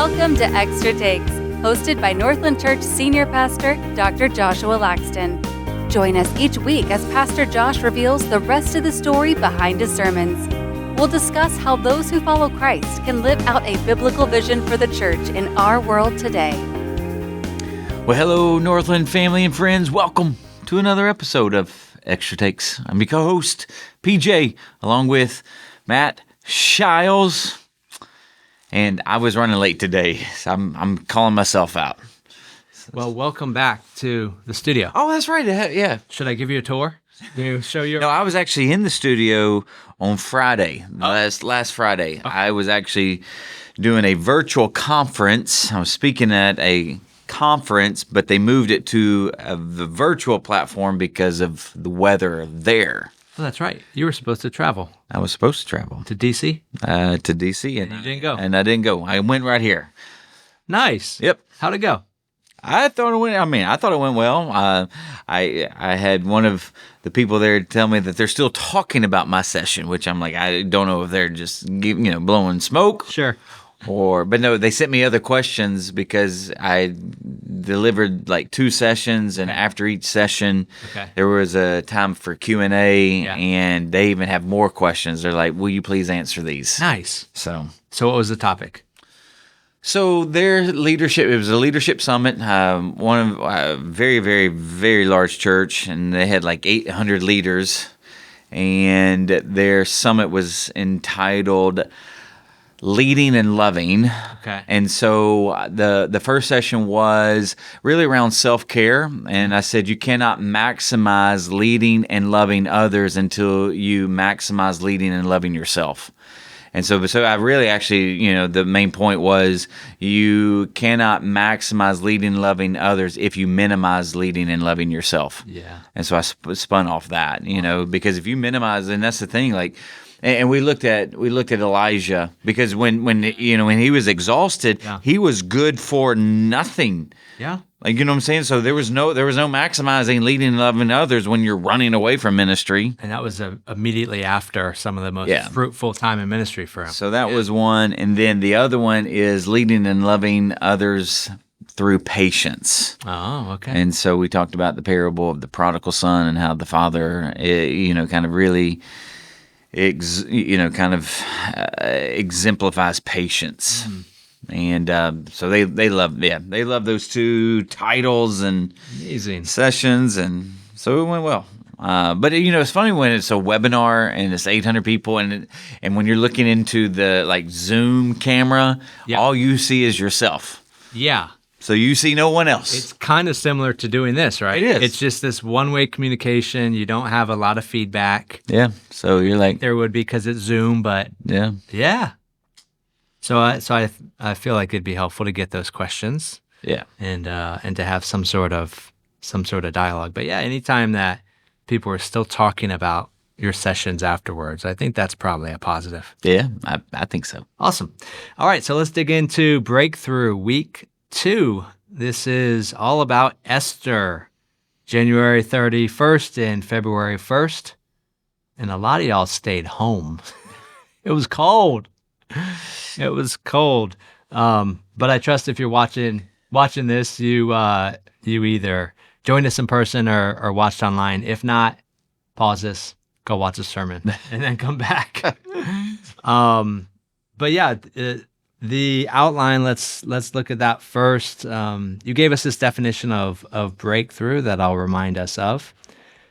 Welcome to Extra Takes, hosted by Northland Church Senior Pastor, Dr. Joshua Laxton. Join us each week as Pastor Josh reveals the rest of the story behind his sermons. We'll discuss how those who follow Christ can live out a biblical vision for the church in our world today. Well, hello, Northland family and friends. Welcome to another episode of Extra Takes. I'm your co-host, PJ, along with Matt Shiles. And I was running late today, so I'm calling myself out. Well, welcome back to the studio. Oh, that's right. Yeah. Should I give you a tour? Do you show your... No, I was actually in the studio on Friday, last Friday. I was actually doing a virtual conference. I was speaking at a conference, but they moved it to the virtual platform because of the weather there. Oh, that's right. You were supposed to travel. I was supposed to travel. To D.C.? To D.C. And you didn't go. And I didn't go. I went right here. Nice. Yep. How'd it go? I thought it went well. I had one of the people there tell me that they're still talking about my session, which I'm like, I don't know if they're just blowing smoke. Sure. But no, they sent me other questions because I delivered like 2 sessions, and after each session, there was a time for Q&A, and they even have more questions. They're like, will you please answer these? Nice. So what was the topic? So their leadership, it was a leadership summit, one of a very, very, very large church, and they had like 800 leaders, and their summit was entitled Leading and Loving. Okay. And so the first session was really around self-care, and I said you cannot maximize leading and loving others until you maximize leading and loving yourself. And so I really actually, the main point was you cannot maximize leading and loving others if you minimize leading and loving yourself. Yeah. And so I spun off that, because if you minimize, and that's the thing, like, and we looked at Elijah, because when he was exhausted, he was good for nothing. Yeah. Like, you know what I'm saying? So there was no maximizing leading and loving others when you're running away from ministry. And that was immediately after some of the most fruitful time in ministry for him. So that was one. And then the other one is leading and loving others through patience. Oh, okay. And so we talked about the parable of the prodigal son and how the father, kind of really, exemplifies patience. Mm. And so they love those 2 titles and amazing sessions, and so it went well. But it's funny when it's a webinar and it's 800 people, and when you're looking into the like Zoom camera, all you see is yourself. Yeah. So you see no one else. It's kind of similar to doing this, right? It is. It's just this one-way communication. You don't have a lot of feedback. Yeah. So you're like, there would be because it's Zoom, but yeah. So I feel like it'd be helpful to get those questions. Yeah. And to have some sort of dialogue. But yeah, anytime that people are still talking about your sessions afterwards, I think that's probably a positive. Yeah, I think so. Awesome. All right, so let's dig into Breakthrough Week 2. This is all about Esther, January 31st and February 1st. And a lot of y'all stayed home. It was cold. It was cold. But I trust if you're watching this, you either joined us in person or watched online. If not, pause this, go watch a sermon, and then come back. But yeah, the outline, let's look at that first. You gave us this definition of breakthrough that I'll remind us of.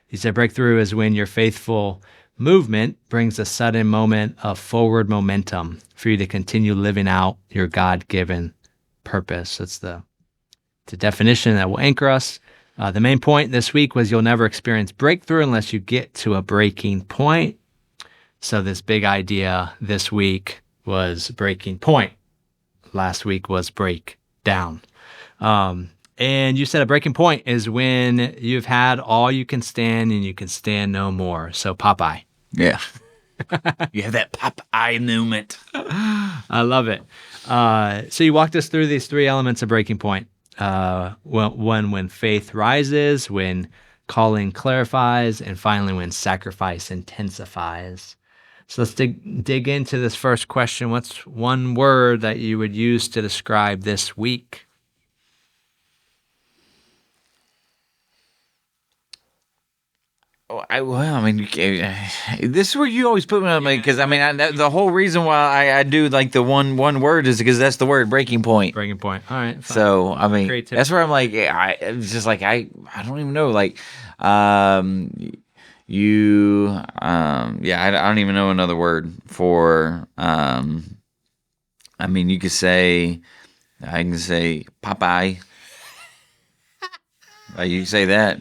You said breakthrough is when your faithful movement brings a sudden moment of forward momentum for you to continue living out your God-given purpose. That's the definition that will anchor us. The main point this week was you'll never experience breakthrough unless you get to a breaking point. So this big idea this week was breaking point. Last week was break down. And you said a breaking point is when you've had all you can stand and you can stand no more. So Popeye. Yeah. You have that Popeye moment. I love it. So you walked us through these 3 elements of breaking point. One, when faith rises, when calling clarifies, and finally when sacrifice intensifies. So let's dig into this first question. What's one word that you would use to describe this week? This is where you always put me on, because the whole reason why I do like the one word is because that's the word, breaking point. Breaking point. All right. Fine. So Creativity. that's where I'm like, it's just like I don't even know, like, I don't even know another word for. You could say, I can say Popeye. You can say that.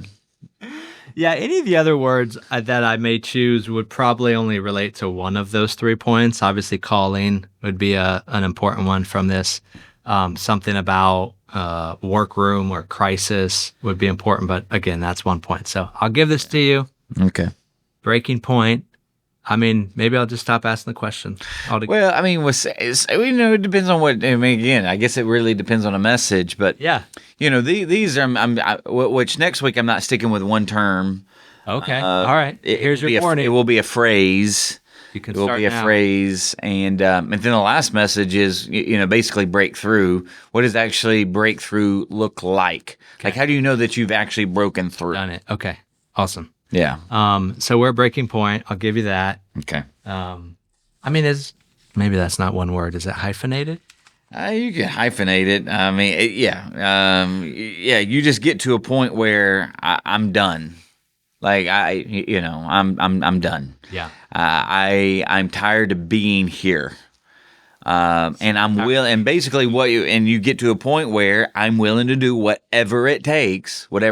Yeah, any of the other words that I may choose would probably only relate to one of those 3 points. Obviously, calling would be an important one from this. Something about workroom or crisis would be important, but again, that's 1 point. So I'll give this to you. Okay. Breaking point. Maybe I'll just stop asking the question. Well, it depends on what. Again, I guess it really depends on a message, but yeah. These are, which next week I'm not sticking with one term. Okay. All right. Here's your warning. It will be a phrase. You can It will start be a now. phrase, and then the last message is, basically breakthrough. What does actually breakthrough look like? Okay. Like, how do you know that you've actually broken through? Done it. Okay. Awesome. Yeah. So we're breaking point. I'll give you that. Okay. Maybe that's not one word. Is it hyphenated? You can hyphenate it. You just get to a point where I'm done. Like I'm done. Yeah. I'm tired of being here. And I'm willing, and basically you get to a point where I'm willing to do whatever it takes. Yeah.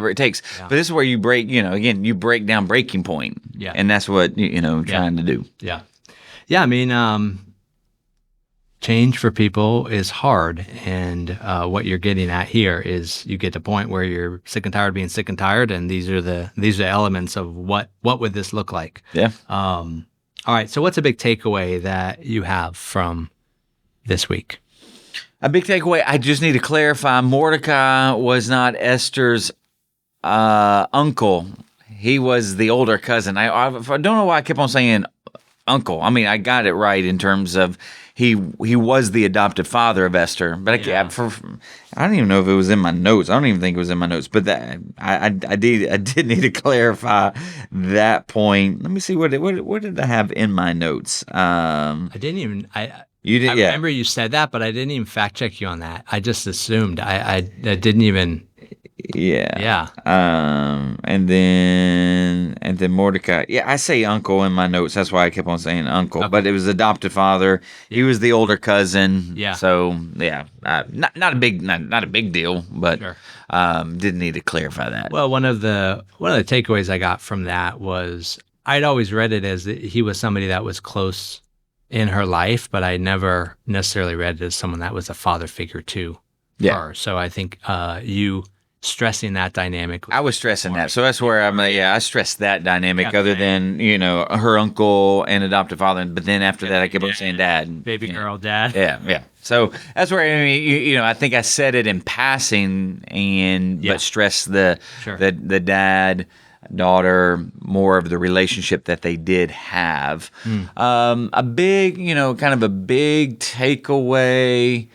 But this is where you break, you break down breaking point. Yeah. And that's what, trying to do. Yeah. Yeah. Change for people is hard. And what you're getting at here is you get to a point where you're sick and tired of being sick and tired. And these are the elements of what would this look like? Yeah. All right. So what's a big takeaway that you have from this week? A big takeaway, I just need to clarify, Mordecai was not Esther's uncle. He was the older cousin. I don't know why I kept on saying uncle. I got it right in terms of he was the adoptive father of Esther. But I don't even know if it was in my notes. I don't even think it was in my notes. But that I did need to clarify that point. Let me see, what did I have in my notes? You did. I remember you said that, but I didn't even fact check you on that. I just assumed. I didn't even. Yeah. Yeah. And then Mordecai. Yeah, I say uncle in my notes. That's why I kept on saying uncle. Okay. But it was adoptive father. He was the older cousin. Yeah. So yeah, not a big deal, but sure. Didn't need to clarify that. Well, one of the takeaways I got from that was I'd always read it as that he was somebody that was close in her life, but I never necessarily read it as someone that was a father figure to her. So I think you stressing that dynamic. I was stressing that. So that's where I stressed that dynamic other than, her uncle and adoptive father. But then after that, I kept on saying dad. Baby girl, dad. Yeah. So that's where, I think I said it in passing but stressed the dad, daughter, more of the relationship that they did have. A big, kind of a big takeaway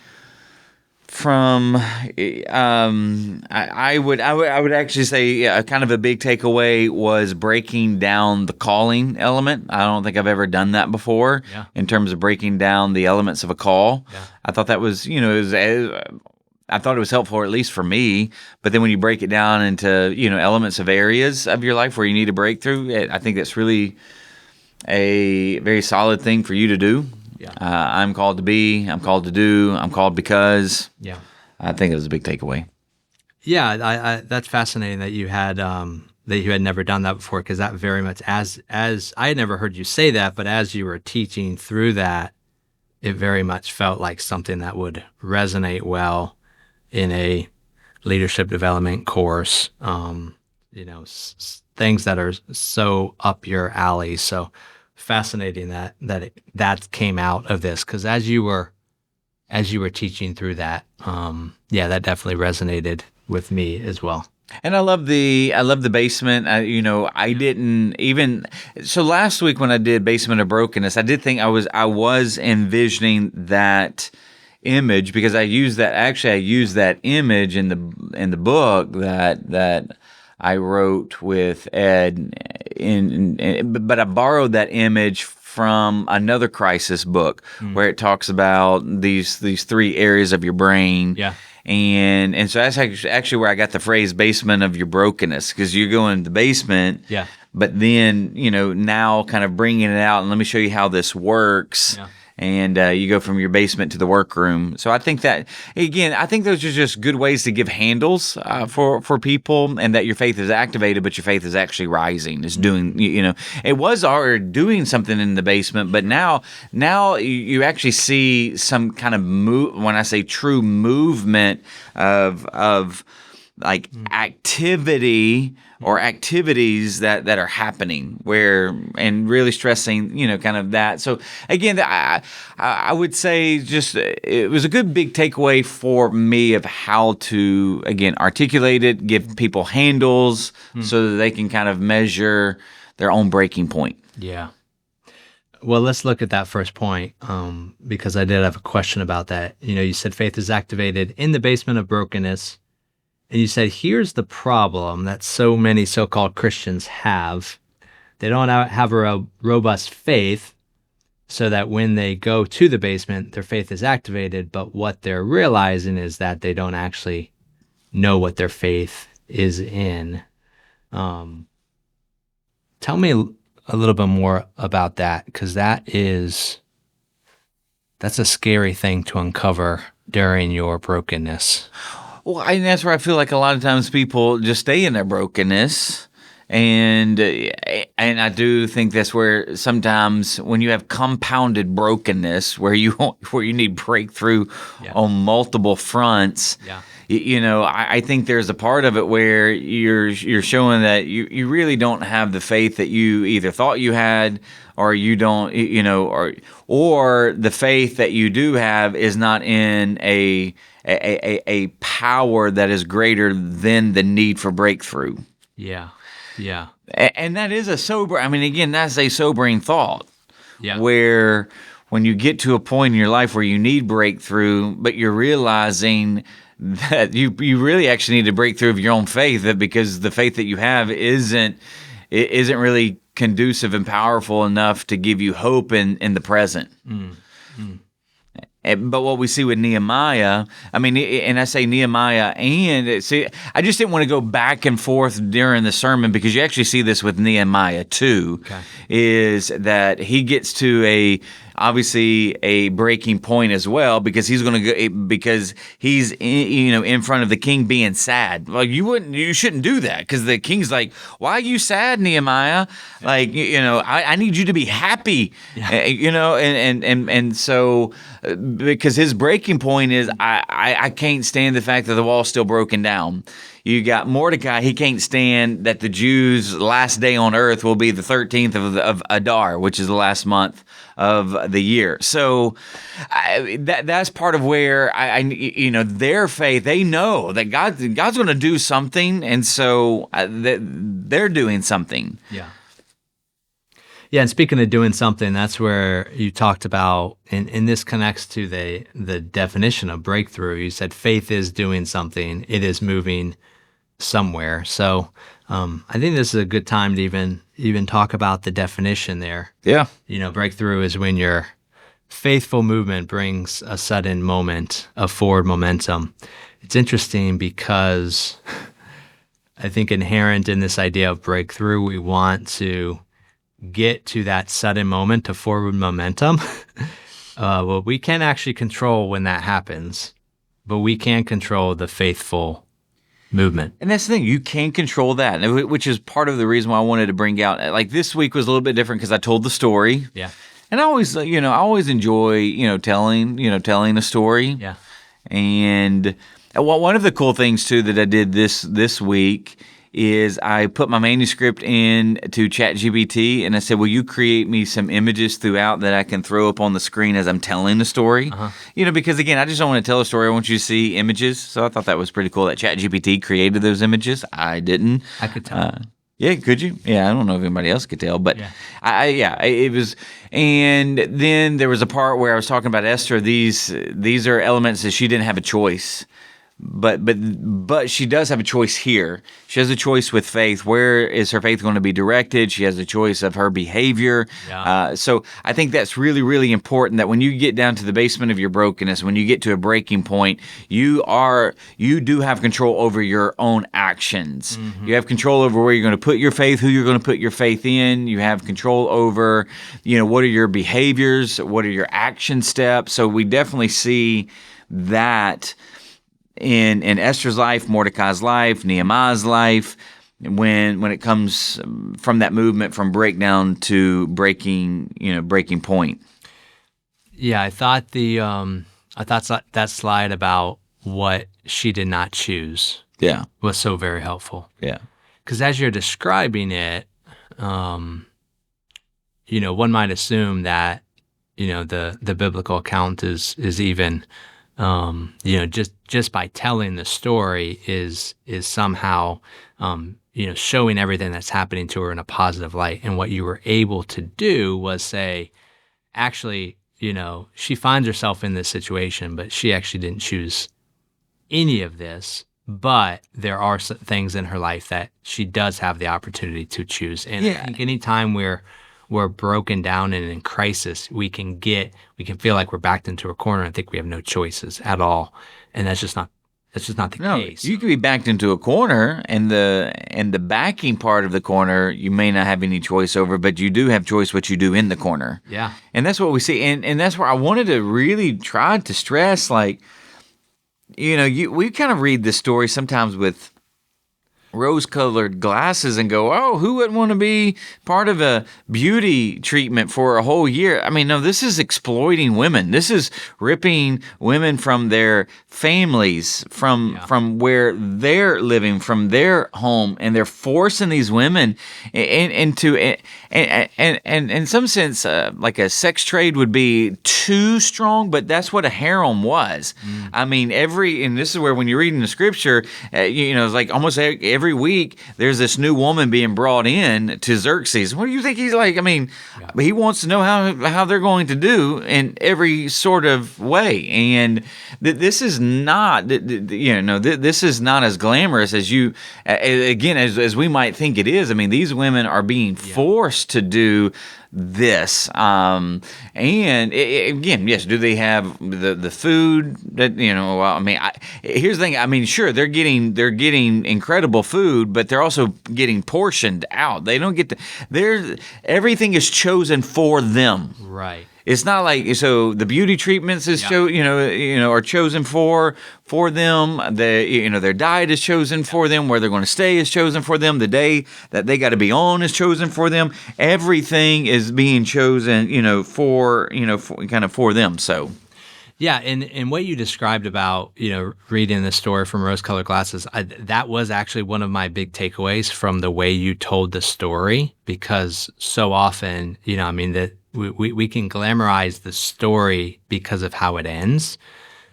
from, I would actually say kind of a big takeaway was breaking down the calling element. I don't think I've ever done that before in terms of breaking down the elements of a call. Yeah. I thought that was, I thought it was helpful, at least for me. But then when you break it down into, elements of areas of your life where you need a breakthrough, I think that's really a very solid thing for you to do. Yeah. I'm called to be, I'm called to do, I'm called because. Yeah. I think it was a big takeaway. Yeah, I that's fascinating that you had never done that before, because that very much, as I had never heard you say that, but as you were teaching through that, it very much felt like something that would resonate well in a leadership development course, things that are so up your alley. So fascinating that came out of this, because as you were teaching through that, that definitely resonated with me as well. And I love the basement. I didn't even so last week when I did Basement of Brokenness, I did think I was envisioning that image because I used that image in the book that I wrote with Ed but I borrowed that image from another crisis book where it talks about these three areas of your brain. Yeah. And so that's actually where I got the phrase basement of your brokenness, because you go in the basement, Yeah. but then, now kind of bringing it out and let me show you how this works. Yeah. And you go from your basement to the workroom. So I think that, again, those are just good ways to give handles for people, and that your faith is activated, but your faith is actually rising. It's doing, it was already doing something in the basement, but now you actually see some kind of when I say true movement of like activity or activities that are happening and really stressing, kind of that. So again, I would say just it was a good big takeaway for me of how to, again, articulate it, give people handles so that they can kind of measure their own breaking point. Yeah. Well, let's look at that first point, because I did have a question about that. You said faith is activated in the basement of brokenness. And you said, here's the problem that so many so-called Christians have. They don't have a robust faith, so that when they go to the basement, their faith is activated. But what they're realizing is that they don't actually know what their faith is in. Tell me a little bit more about that, because that's a scary thing to uncover during your brokenness. Well, and that's where I feel like a lot of times people just stay in their brokenness, and I do think that's where sometimes when you have compounded brokenness, where you need breakthrough on multiple fronts. Yeah. I think there's a part of it where you're showing that you really don't have the faith that you either thought you had, or you don't, or the faith that you do have is not in a power that is greater than the need for breakthrough. Yeah. Yeah. And that is that's a sobering thought. Yeah. Where when you get to a point in your life where you need breakthrough, but you're realizing that you really actually need a breakthrough of your own faith, that because the faith that you have isn't really conducive and powerful enough to give you hope in the present. But what we see with Nehemiah, and I say Nehemiah, and see, I just didn't want to go back and forth during the sermon, because you actually see this with Nehemiah too, is that he gets to obviously a breaking point as well, because he's going to go, because he's in front of the king being sad. Like you shouldn't do that, because the king's like, why are you sad, Nehemiah? Like, I need you to be happy, and so because his breaking point is I can't stand the fact that the wall's still broken down. You got Mordecai, he can't stand that the Jews' last day on earth will be the 13th of Adar, which is the last month of the year. So that's part of where their faith, they know that God's going to do something, and so they're doing something. Yeah. Yeah, and speaking of doing something, that's where you talked about, and this connects to the definition of breakthrough. You said faith is doing something; it is moving somewhere. So I think this is a good time to even talk about the definition there. Yeah. Breakthrough is when your faithful movement brings a sudden moment of forward momentum. It's interesting because I think inherent in this idea of breakthrough, we want to get to that sudden moment of forward momentum. Well, we can't actually control when that happens, but we can control the faithful movement. And that's the thing, you can control that, which is part of the reason why I wanted to bring out, like, this week was a little bit different because I told the story. Yeah. And I always enjoy, telling a story. Yeah. And one of the cool things too that I did this week is I put my manuscript in to ChatGPT and I said, will you create me some images throughout that I can throw up on the screen as I'm telling the story? Because again, I just don't want to tell a story. I want you to see images. So I thought that was pretty cool that ChatGPT created those images. I didn't. I could tell. Yeah, could you? Yeah, I don't know if anybody else could tell, but it was. And then there was a part where I was talking about Esther. These are elements that she didn't have a choice. But she does have a choice here. She has a choice with faith. Where is her faith going to be directed? She has a choice of her behavior. Yeah. So I think that's really, really important that when you get down to the basement of your brokenness, when you get to a breaking point, you do have control over your own actions. You have control over where you're going to put your faith, who you're going to put your faith in. You have control over, what are your behaviors? What are your action steps? So we definitely see that in Esther's life, Mordecai's life, Nehemiah's life, when it comes from that movement from breakdown to breaking point. Yeah, I thought that slide about what she did not choose was so very helpful. Yeah. Because as you're describing it, one might assume that, the biblical account is even just by telling the story is somehow, showing everything that's happening to her in a positive light. And what you were able to do was say, actually, she finds herself in this situation, but she actually didn't choose any of this. But there are things in her life that she does have the opportunity to choose. And I think anytime we're broken down and in crisis, we can feel like we're backed into a corner and think we have no choices at all. And that's just not the case. You could be backed into a corner, and the backing part of the corner you may not have any choice over, but you do have choice what you do in the corner. Yeah. And that's what we see. And that's where I wanted to really try to stress, like, we kind of read this story sometimes with rose-colored glasses and go, oh, who wouldn't want to be part of a beauty treatment for a whole year? I mean, no, this is exploiting women. This is ripping women from their families, from where they're living, from their home, and they're forcing these women into and in some sense, like a sex trade would be too strong, but that's what a harem was. I mean, and this is where when you're reading the scripture, it's like almost every week there's this new woman being brought in to Xerxes. What do you think he's like? I mean, he wants to know how they're going to do in every sort of way. And this is not, this is not as glamorous as you, again, as we might think it is. I mean, these women are being forced to do this, and again, yes. Do they have the food that Well, I mean, here's the thing. I mean, sure, they're getting incredible food, but they're also getting portioned out. They don't get to. Everything is chosen for them. Right. It's not like the beauty treatments are chosen for them. Their diet is chosen for them. Where they're going to stay is chosen for them. The day that they got to be on is chosen for them. Everything is being chosen, for them. So. Yeah, and what you described about, reading the story from rose-colored glasses, that was actually one of my big takeaways from the way you told the story, because so often, that we can glamorize the story because of how it ends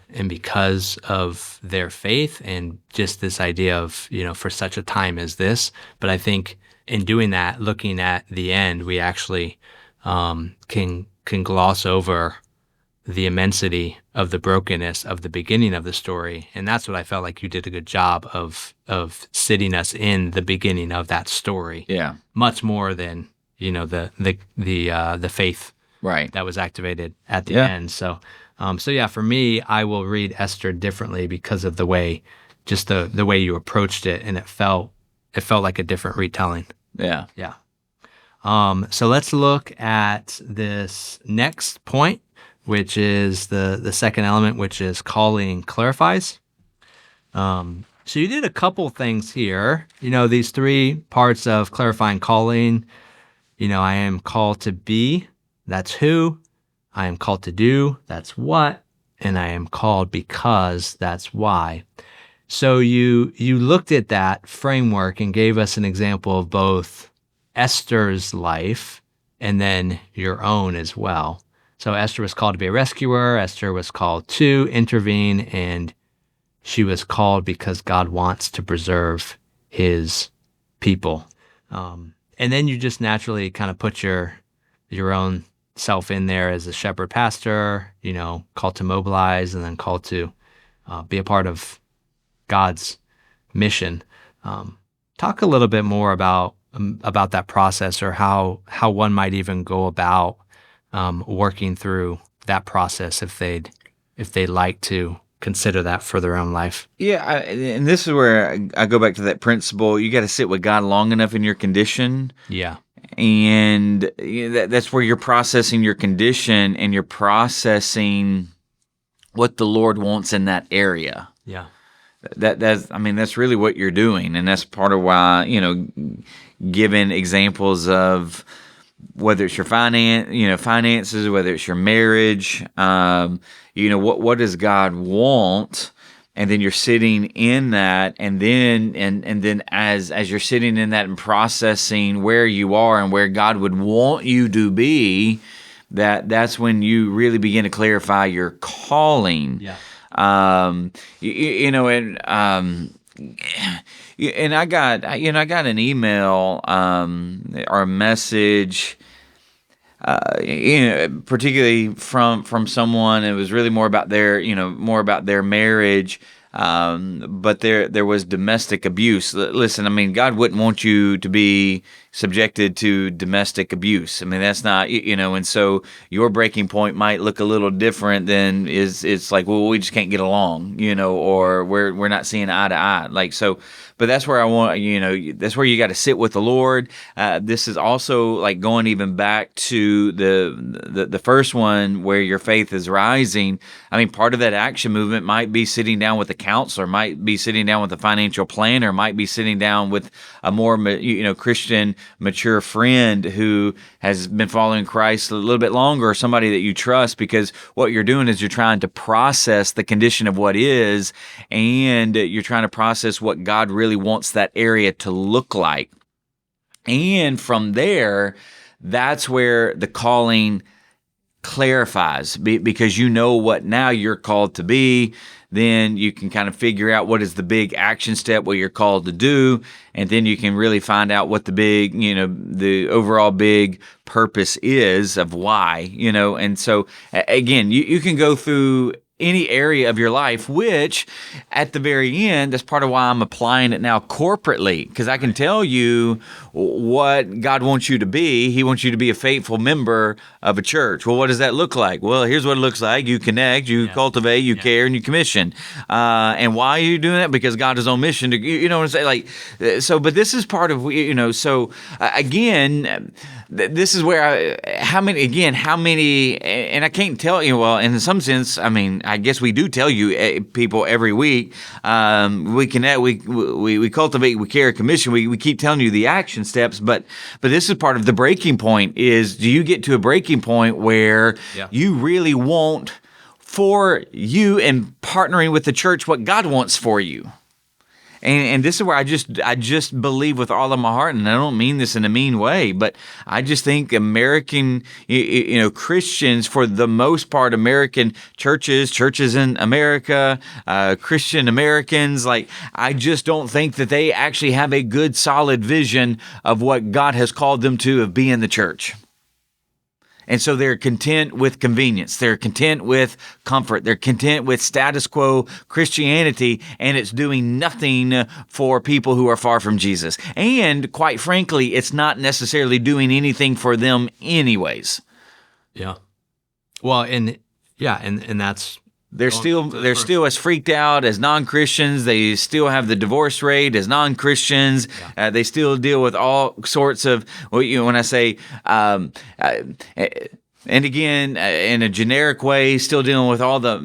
and because of their faith and just this idea of, for such a time as this. But I think in doing that, looking at the end, we actually can gloss over the immensity of the brokenness of the beginning of the story. And that's what I felt like you did a good job of sitting us in the beginning of that story. Yeah. Much more than, the faith that was activated at the end. So for me, I will read Esther differently because of the way you approached it, and it felt like a different retelling. Yeah. Yeah. So let's look at this next point, which is the second element, which is calling clarifies. So you did a couple things here. These three parts of clarifying calling. I am called to be, that's who. I am called to do, that's what. And I am called because, that's why. So you looked at that framework and gave us an example of both Esther's life and then your own as well. So Esther was called to be a rescuer. Esther was called to intervene, and she was called because God wants to preserve his people. And then you just naturally kind of put your own self in there as a shepherd pastor, called to mobilize and then called to be a part of God's mission. Talk a little bit more about that process, or how one might even go about working through that process if they'd like to consider that for their own life. Yeah, and this is where I go back to that principle. You got to sit with God long enough in your condition. Yeah. And that's where you're processing your condition and you're processing what the Lord wants in that area. Yeah. That's really what you're doing. And that's part of why, giving examples of whether it's your finances, whether it's your marriage, what does God want? And then you're sitting in that, and then as you're sitting in that and processing where you are and where God would want you to be, that's when you really begin to clarify your calling. Yeah. And I got an email or a message, particularly from someone. It was really more about their marriage. But there was domestic abuse. Listen, God wouldn't want you to be subjected to domestic abuse. That's not, and so your breaking point might look a little different than it's like, well, we just can't get along, or we're not seeing eye to eye. But that's where I want, that's where you got to sit with the Lord. This is also like going even back to the first one where your faith is rising. Part of that action movement might be sitting down with a counselor, might be sitting down with a financial planner, might be sitting down with a more, Christian mature friend who has been following Christ a little bit longer, or somebody that you trust, because what you're doing is you're trying to process the condition of what is, and you're trying to process what God really wants that area to look like. And from there, that's where the calling clarifies, because what now you're called to be. Then you can kind of figure out what is the big action step, what you're called to do, and then you can really find out what the big, the overall big purpose is of why, and so again, you can go through any area of your life, which at the very end, that's part of why I'm applying it now corporately, because I can tell you what God wants you to be. He wants you to be a faithful member of a church. Well, what does that look like? Well, here's what it looks like. You connect, you cultivate, you care, and you commission. And why are you doing that? Because God is on mission to, you know what I'm saying? But this is part of, again, this is where how many, and I can't tell you, well, in some sense, I guess we do tell you people every week, we connect, we cultivate, we care, commission, we keep telling you the action steps, but this is part of the breaking point. Is, do you get to a breaking point where you really want for you and partnering with the church what God wants for you? And this is where I just believe with all of my heart, and I don't mean this in a mean way, but I just think American, Christians, for the most part, American churches in America, Christian Americans, I just don't think that they actually have a good, solid vision of what God has called them to, of being the church. And so they're content with convenience. They're content with comfort. They're content with status quo Christianity, and it's doing nothing for people who are far from Jesus. And quite frankly, it's not necessarily doing anything for them anyways. Yeah. Well, and that's... They're still as freaked out as non-Christians. They still have the divorce rate as non-Christians. Yeah. They still deal with all sorts of, when I say, And again, in a generic way, still dealing with all the,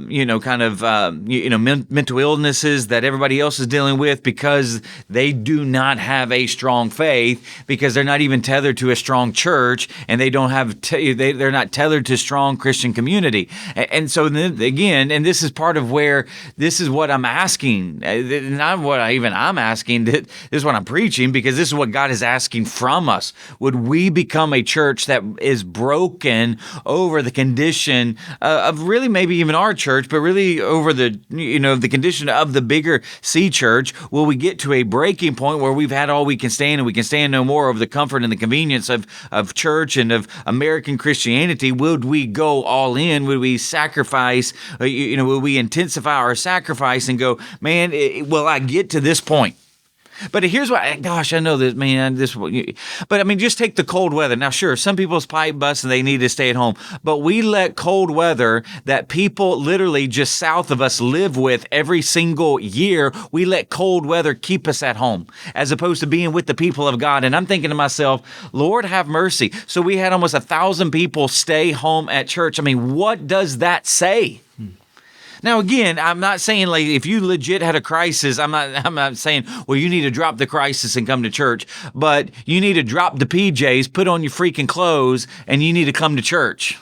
mental illnesses that everybody else is dealing with because they do not have a strong faith, because they're not even tethered to a strong church, and they don't have, they're not tethered to strong Christian community. And so then again, and this is part of where, this is what I'm asking, not what I'm asking, this is what I'm preaching, because this is what God is asking from us. Would we become a church that is broken over the condition of really maybe even our church, but really over the condition of the bigger C church? Will we get to a breaking point where we've had all we can stand, and we can stand no more over the comfort and the convenience of church and of American Christianity? Would we go all in? Would we sacrifice? Will we intensify our sacrifice and go, man, will I get to this point? But here's what, gosh, I know this, man, but I mean, just take the cold weather. Now, sure, some people's pipe bust and they need to stay at home, but we let cold weather that people literally just south of us live with every single year, we let cold weather keep us at home as opposed to being with the people of God. And I'm thinking to myself, Lord, have mercy. So we had almost 1,000 people stay home at church. I mean, what does that say? Now, again, I'm not saying like if you legit had a crisis, I'm not saying, well, you need to drop the crisis and come to church, but you need to drop the PJs, put on your freaking clothes, and you need to come to church.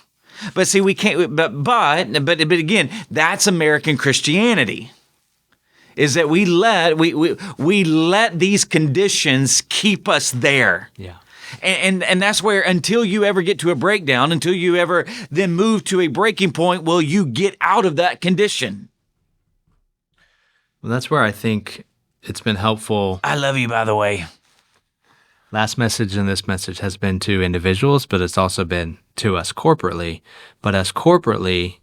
But see, we can't, but again, that's American Christianity. Is that we let these conditions keep us there. Yeah. And that's where, until you ever get to a breakdown, until you ever then move to a breaking point, will you get out of that condition? Well, that's where I think it's been helpful. I love you, by the way. Last message and this message has been to individuals, but it's also been to us corporately. But us corporately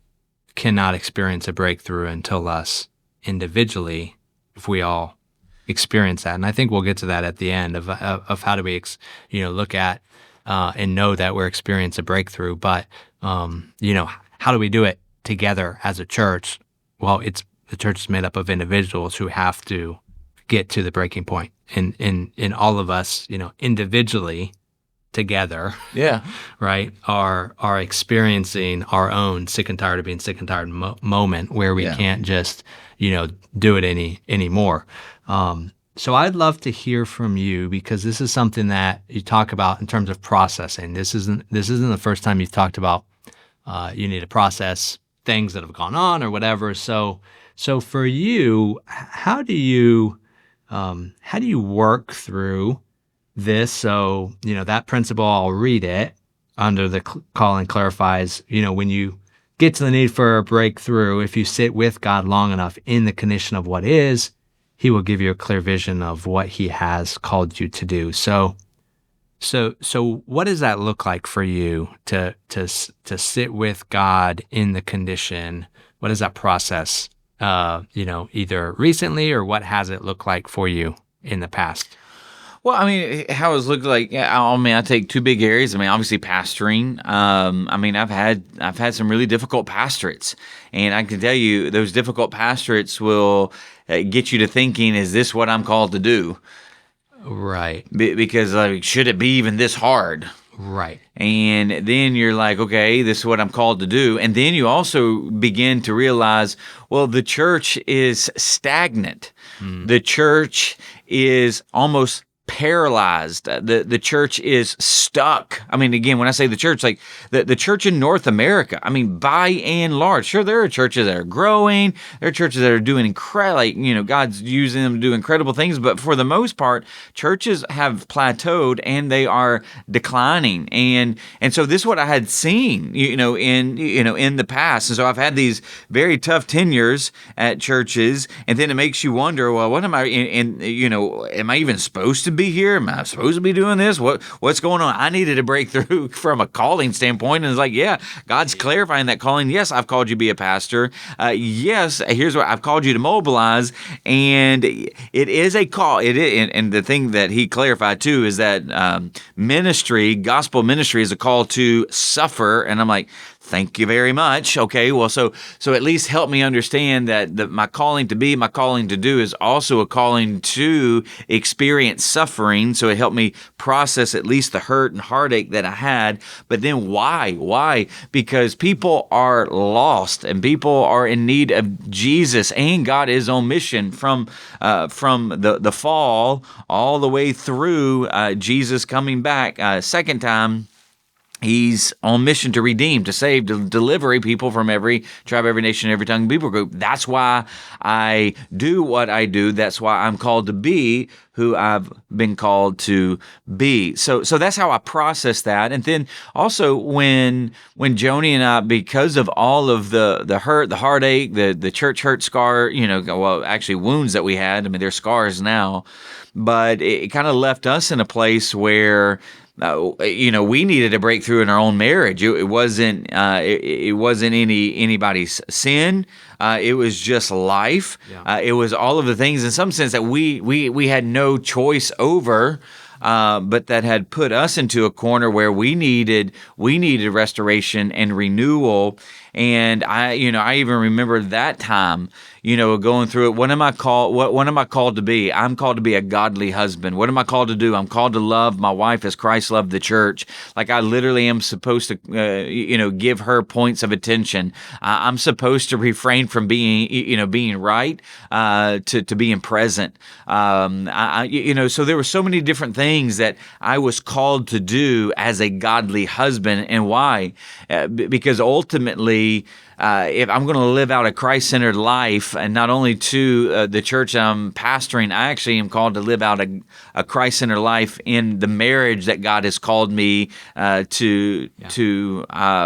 cannot experience a breakthrough until us individually, if we all experience that. And I think we'll get to that at the end of how do we look at and know that we're experiencing a breakthrough. But how do we do it together as a church? Well, the church is made up of individuals who have to get to the breaking point, and all of us, individually together, right, are experiencing our own sick and tired of being sick and tired moment where we can't just do it anymore. So I'd love to hear from you, because this is something that you talk about in terms of processing. This isn't the first time you've talked about you need to process things that have gone on or whatever. So for you, how do you work through this? So that principle, I'll read it under the call and clarifies. When you get to the need for a breakthrough, if you sit with God long enough in the condition of what is, He will give you a clear vision of what He has called you to do. So what does that look like for you to sit with God in the condition? What is that process? Either recently, or what has it looked like for you in the past? Well, I mean, how it's looked like, I take two big areas. I mean, obviously pastoring. I've had some really difficult pastorates, and I can tell you those difficult pastorates will get you to thinking, is this what I'm called to do? Right. Because should it be even this hard? Right. And then you're like, okay, this is what I'm called to do. And then you also begin to realize, well, the church is stagnant. The church is almost paralyzed. The church is stuck. I mean, again, when I say the church, like the church in North America, I mean, by and large, sure, there are churches that are growing. There are churches that are doing incredible, God's using them to do incredible things. But for the most part, churches have plateaued and they are declining. And so this is what I had seen, in the past. And so I've had these very tough tenures at churches, and then it makes you wonder, well, what am I, am I even supposed to be here? Am I supposed to be doing this? What's going on? I needed a breakthrough from a calling standpoint. And it's like, yeah, God's clarifying that calling. Yes, I've called you to be a pastor. Yes, here's what I've called you to mobilize. And it is a call. It is, and the thing that He clarified too is that ministry, gospel ministry, is a call to suffer. And I'm like, Thank you very much. Okay, well, so at least help me understand that my calling to be, my calling to do is also a calling to experience suffering. So it helped me process at least the hurt and heartache that I had. But then why? Why? Because people are lost and people are in need of Jesus, and God is on mission from the fall all the way through Jesus coming back second time. He's on mission to redeem, to save, to deliver people from every tribe, every nation, every tongue, people group. That's why I do what I do. That's why I'm called to be who I've been called to be. So that's how I process that. And then also when Joni and I, because of all of the hurt, the heartache, the church hurt scar, well, actually wounds that we had. I mean, they're scars now, but it kind of left us in a place where we needed a breakthrough in our own marriage. It wasn't anybody's sin. It was just life. Yeah. It was all of the things in some sense that we had no choice over. But that had put us into a corner where we needed restoration and renewal. And I even remember that time, going through it. What am I called to be? I'm called to be a godly husband. What am I called to do? I'm called to love my wife as Christ loved the church. Like I literally am supposed to, give her points of attention. I'm supposed to refrain from being right, to being present. So there were so many different things that I was called to do as a godly husband. And why? Because ultimately, if I'm going to live out a Christ-centered life, and not only to the church I'm pastoring, I actually am called to live out a Christ-centered life in the marriage that God has called me to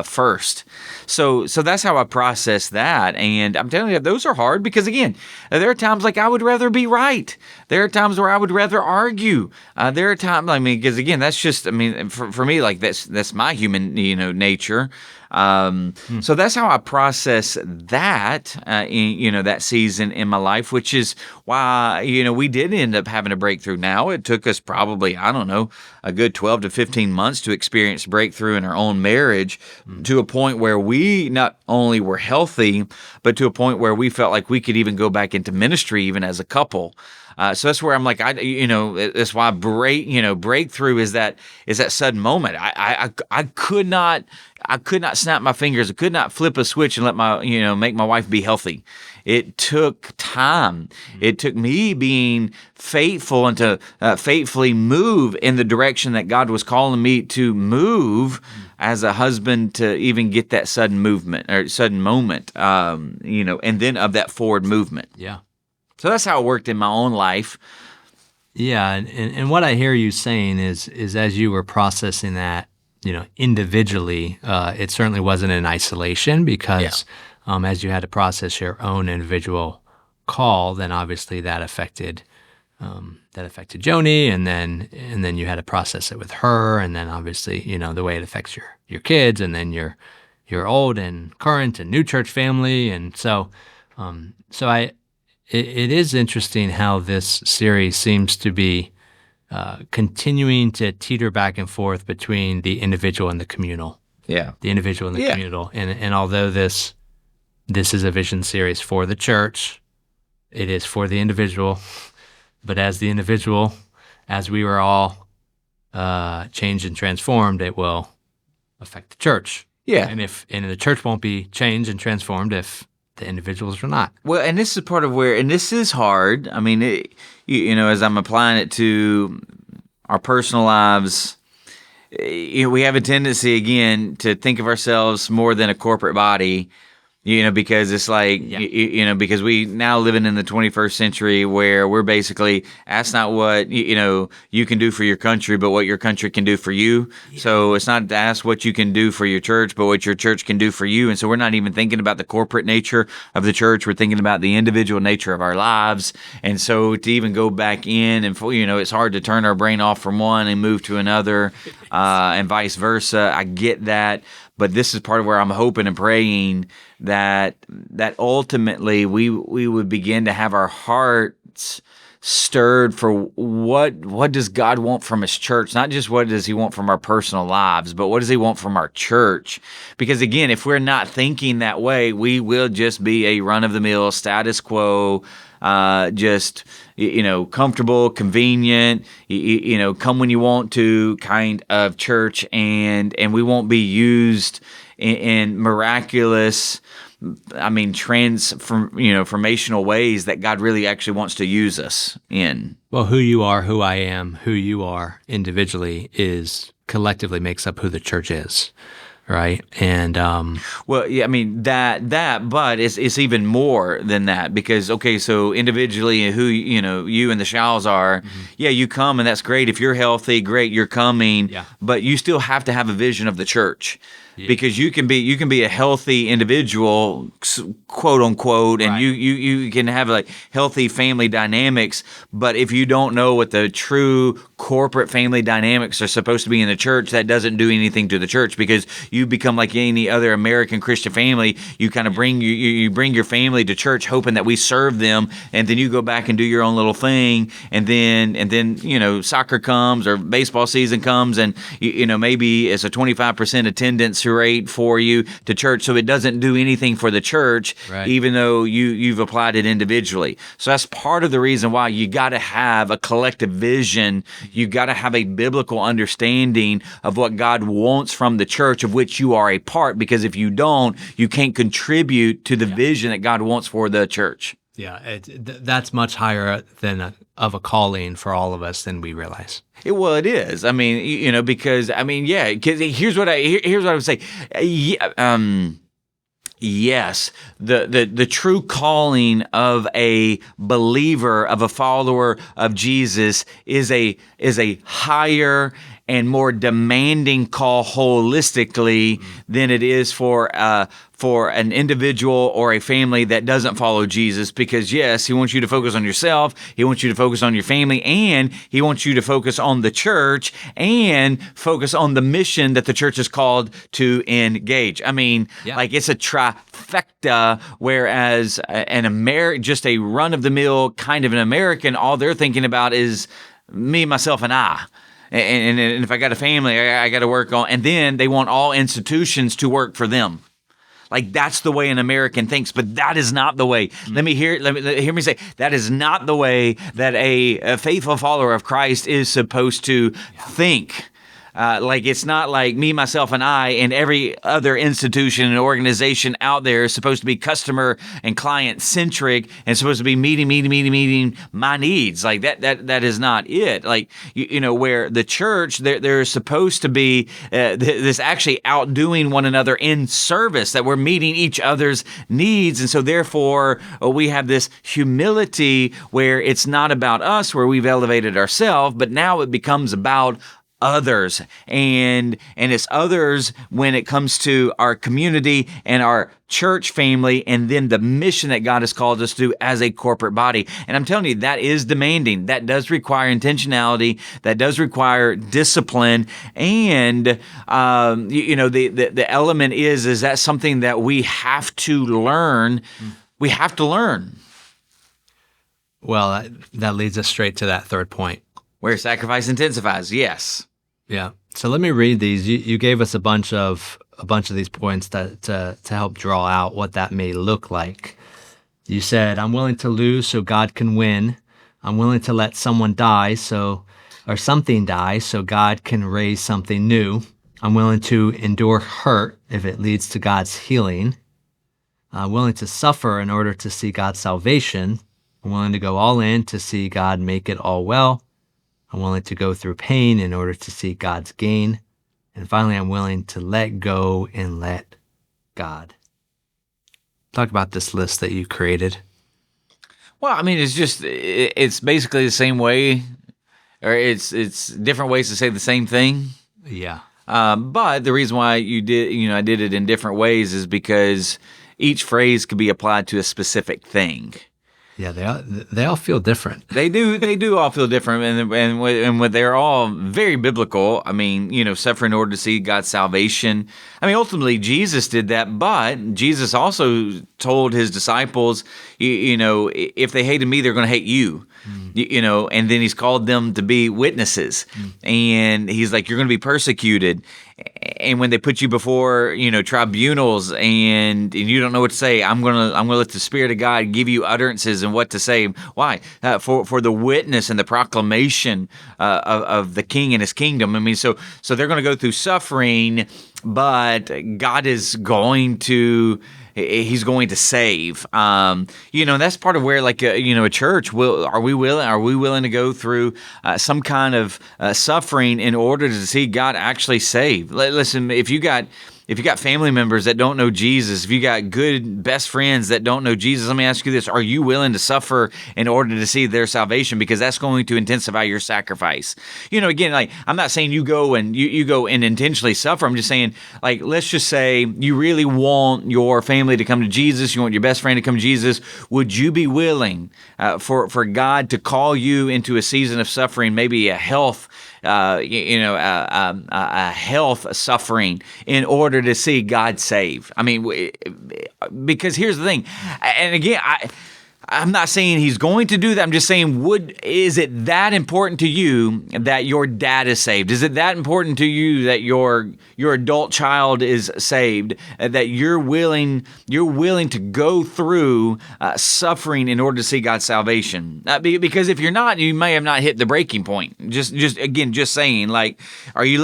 first. So that's how I process that. And I'm telling you, those are hard because, again, there are times like I would rather be right. There are times where I would rather argue. There are times, because again, that's just, for me, like that's my human, nature. So that's how I process that, that season in my life, which is why, we did end up having a breakthrough. Now it took us probably, a good 12 to 15 months to experience breakthrough in our own marriage to a point where we not only were healthy, but to a point where we felt like we could even go back into ministry even as a couple. So that's where I'm like, that's why breakthrough is that sudden moment. I could not snap my fingers. I could not flip a switch and make my wife be healthy. It took time. It took me being faithful and to faithfully move in the direction that God was calling me to move as a husband to even get that sudden movement or sudden moment, and then of that forward movement. Yeah. So that's how it worked in my own life. Yeah, and what I hear you saying is as you were processing that, individually, it certainly wasn't in isolation because as you had to process your own individual call, then obviously that affected Joni, and then you had to process it with her, and then obviously the way it affects your kids, and then your old and current and new church family, and so It is interesting how this series seems to be continuing to teeter back and forth between the individual and the communal. Yeah. The individual and the communal. And although this is a vision series for the church, it is for the individual. But as the individual, as we were all changed and transformed, it will affect the church. Yeah. And the church won't be changed and transformed if the individuals are not. Well, and this is part of where, and this is hard. As I'm applying it to our personal lives, we have a tendency, again, to think of ourselves more than a corporate body, because it's like, because we now living in the 21st century where we're basically, that's not what, you can do for your country, but what your country can do for you. Yeah. So it's not to ask what you can do for your church, but what your church can do for you. And so we're not even thinking about the corporate nature of the church. We're thinking about the individual nature of our lives. And so to even go back in and, it's hard to turn our brain off from one and move to another, and vice versa. I get that. But this is part of where I'm hoping and praying that ultimately we would begin to have our heart hearts stirred for what does God want from His church? Not just what does He want from our personal lives, but what does He want from our church? Because again, if we're not thinking that way, we will just be a run-of-the-mill, status quo, just comfortable, convenient, come when you want to kind of church, and we won't be used in miraculous, transformational ways that God really actually wants to use us in. Well, who you are, who I am, who you are individually is collectively makes up who the church is, right? And but it's even more than that, because so individually, who you and the Shiles are, you come, and that's great. If you're healthy, great, you're coming. Yeah. But you still have to have a vision of the church. Yeah. Because you can be a healthy individual, quote unquote, and right. you can have like healthy family dynamics, but if you don't know what the true corporate family dynamics are supposed to be in the church, that doesn't do anything to the church, because you become like any other American Christian family. You kind of bring you bring your family to church hoping that we serve them, and then you go back and do your own little thing, and then soccer comes or baseball season comes, and maybe it's a 25% attendance rate for you to church, so it doesn't do anything for the church, right. Even though you've applied it individually. So that's part of the reason why you got to have a collective vision. You got to have a biblical understanding of what God wants from the church, of which you are a part, because if you don't, you can't contribute to the vision that God wants for the church. Yeah, that's much higher of a calling for all of us than we realize. It is. Because here's what I would say. Yes, the true calling of a believer, of a follower of Jesus, is a higher and more demanding call holistically than it is for an individual or a family that doesn't follow Jesus. Because yes, He wants you to focus on yourself, He wants you to focus on your family, and He wants you to focus on the church and focus on the mission that the church is called to engage. Like it's a trifecta, whereas just a run-of-the-mill kind of an American, all they're thinking about is me, myself, and I. And if I got a family, I got to work on, and then they want all institutions to work for them. Like that's the way an American thinks, but that is not the way. Let me hear me say that is not the way that a faithful follower of Christ is supposed to think. Like it's not like me, myself, and I, and every other institution and organization out there is supposed to be customer and client centric and supposed to be meeting my needs. Like that is not it. Like where the church, there's supposed to be this actually outdoing one another in service, that we're meeting each other's needs, and so therefore we have this humility where it's not about us, where we've elevated ourselves, but now it becomes about others, and it's others when it comes to our community and our church family, and then the mission that God has called us to as a corporate body. And I'm telling you, that is demanding. That does require intentionality. That does require discipline. And the element is that something that we have to learn. We have to learn. Well, that leads us straight to that third point, where sacrifice intensifies. Yes. Yeah. So let me read these. You gave us a bunch of these points to help draw out what that may look like. You said, I'm willing to lose so God can win. I'm willing to let someone die or something die so God can raise something new. I'm willing to endure hurt if it leads to God's healing. I'm willing to suffer in order to see God's salvation. I'm willing to go all in to see God make it all well. I'm willing to go through pain in order to see God's gain. And finally, I'm willing to let go and let God. Talk about this list that you created. Well, it's basically the same way, or it's different ways to say the same thing. Yeah. But the reason why I did it in different ways is because each phrase could be applied to a specific thing. Yeah, they all feel different. They do all feel different, and they're all very biblical. I mean, suffer in order to see God's salvation. I mean, ultimately, Jesus did that, but Jesus also told his disciples, if they hated me, they're going to hate you. And then he's called them to be witnesses, and he's like, you're going to be persecuted. And when they put you before, tribunals, and you don't know what to say, I'm gonna let the Spirit of God give you utterances and what to say. Why? For the witness and the proclamation of the King and His kingdom. I mean, so they're going to go through suffering, but God is going to. He's going to save. And that's part of where, like, a church are we willing to go through some kind of suffering in order to see God actually save? Listen, if you got family members that don't know Jesus, if you got good best friends that don't know Jesus, let me ask you this: are you willing to suffer in order to see their salvation? Because that's going to intensify your sacrifice. Again, like, I'm not saying you go and intentionally suffer. I'm just saying, like, let's just say you really want your family to come to Jesus. You want your best friend to come to Jesus. Would you be willing for God to call you into a season of suffering, maybe a health health suffering, in order to see God save? I mean, because here's the thing, and again, I'm not saying he's going to do that. I'm just saying, is it that important to you that your dad is saved? Is it that important to you that your adult child is saved? That you're willing to go through suffering in order to see God's salvation? Because if you're not, you may have not hit the breaking point. Just saying, like, are you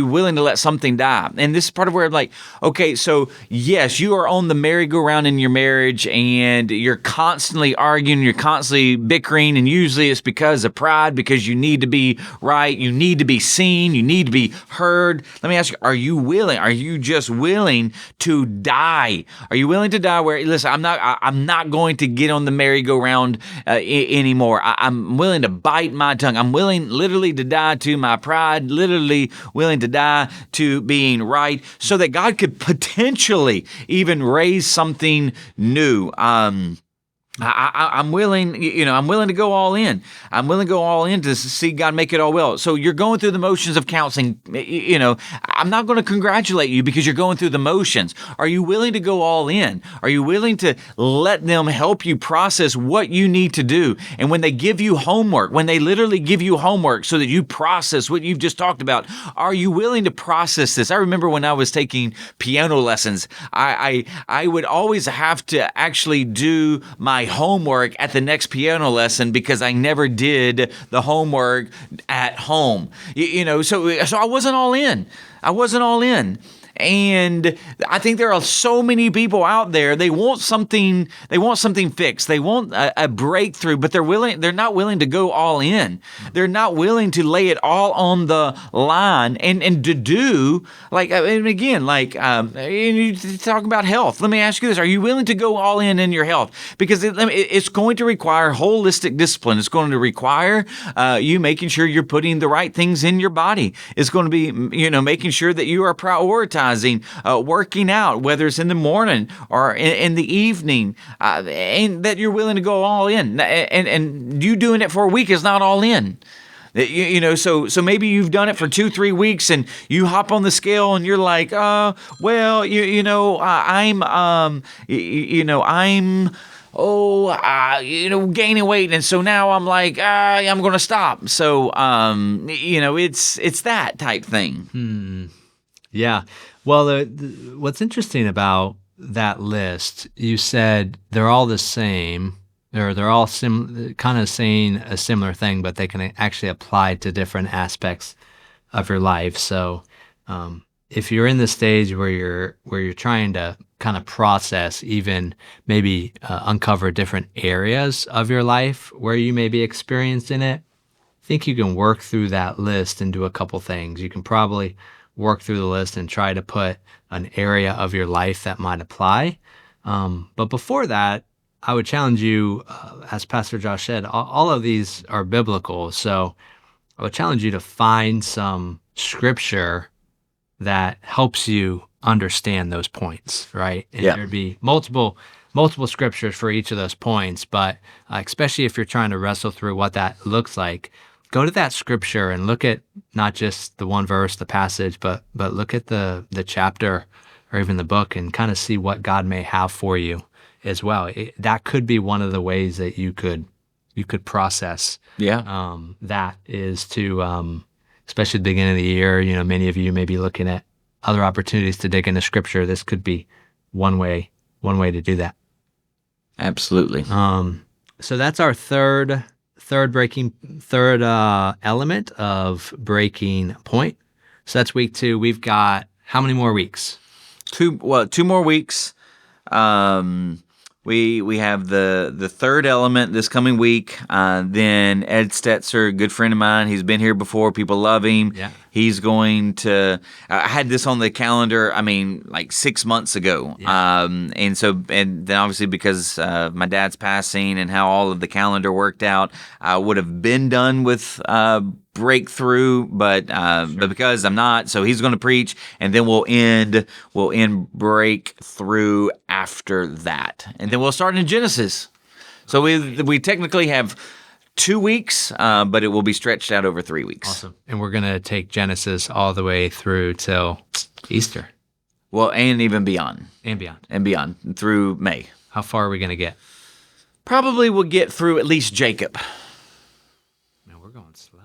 willing to let something die? And this is part of where I'm like, okay, so yes, you are on the merry-go-round in your marriage, and you're constantly arguing, you're constantly bickering, and usually it's because of pride, because you need to be right, you need to be seen, you need to be heard. Let me ask you, are you just willing to die? Are you willing to die where, listen, I'm not going to get on the merry-go-round anymore. I'm willing to bite my tongue. I'm willing literally to die to my pride, literally willing to die to being right, so that God could potentially even raise something new. I'm willing to go all in. I'm willing to go all in to see God make it all well. So you're going through the motions of counseling. I'm not going to congratulate you because you're going through the motions. Are you willing to go all in? Are you willing to let them help you process what you need to do? And when they give you homework, when they literally give you homework so that you process what you've just talked about, are you willing to process this? I remember when I was taking piano lessons, I would always have to actually do my homework at the next piano lesson because I never did the homework at home. So I wasn't all in. And I think there are so many people out there, they want something fixed. They want a breakthrough, but they're not willing to go all in. They're not willing to lay it all on the line and to do, like, and again, like, you talk about health. Let me ask you this: are you willing to go all in your health? Because it's going to require holistic discipline. It's going to require you making sure you're putting the right things in your body. It's going to be, making sure that you are prioritizing working out, whether it's in the morning or in the evening, and that you're willing to go all in. And you doing it for a week is not all in. So maybe you've done it for 2-3 weeks, and you hop on the scale, and you're like, I'm gaining weight, and so now I'm like, I'm going to stop. So, it's that type thing. Yeah. Well, what's interesting about that list, you said they're all the same, or they're all kind of saying a similar thing, but they can actually apply to different aspects of your life. So, if you're in the stage where you're trying to kind of process, even maybe uncover different areas of your life where you may be experiencing it, I think you can work through that list and do a couple things. You can probably work through the list and try to put an area of your life that might apply. But before that, I would challenge you, as Pastor Josh said, all of these are biblical. So I would challenge you to find some scripture that helps you understand those points, right? And there'd be multiple multiple scriptures for each of those points, but especially if you're trying to wrestle through what that looks like, go to that scripture and look at not just the one verse, the passage, but look at the chapter or even the book and kind of see what God may have for you as well. That could be one of the ways that you could process. Yeah. That is to, especially at the beginning of the year, many of you may be looking at other opportunities to dig into scripture. This could be one way to do that. Absolutely. So that's our third element of breaking point. So that's week 2. We've got how many more weeks? 2 more weeks. We have the third element this coming week. Then Ed Stetzer, a good friend of mine, he's been here before. People love him. Yeah. He's going to. I had this on the calendar. like 6 months ago. Yeah. And then obviously because my dad's passing and how all of the calendar worked out, I would have been done with breakthrough, but because I'm not, so he's going to preach, and then we'll end breakthrough after that, and then we'll start in Genesis. So we technically have 2 weeks, but it will be stretched out over 3 weeks. Awesome. And we're going to take Genesis all the way through till Easter. Well, and even beyond. And beyond. And beyond, through May. How far are we going to get? Probably we'll get through at least Jacob. Man, we're going slow.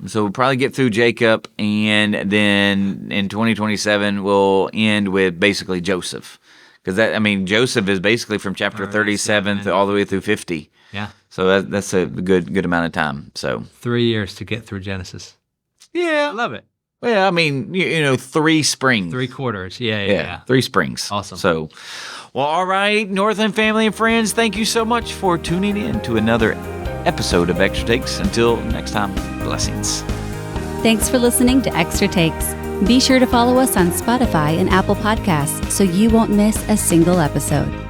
So we'll probably get through Jacob, and then in 2027 we'll end with basically Joseph. Because Joseph is basically from chapter 37 all the way through 50. Yeah. So that's a good amount of time. So 3 years to get through Genesis. yeah, I love it. Well, 3 springs. 3 quarters. Yeah. 3 springs. Awesome. So, well, all right, Northland family and friends, thank you so much for tuning in to another episode of Extra Takes. Until next time, blessings. Thanks for listening to Extra Takes. Be sure to follow us on Spotify and Apple Podcasts so you won't miss a single episode.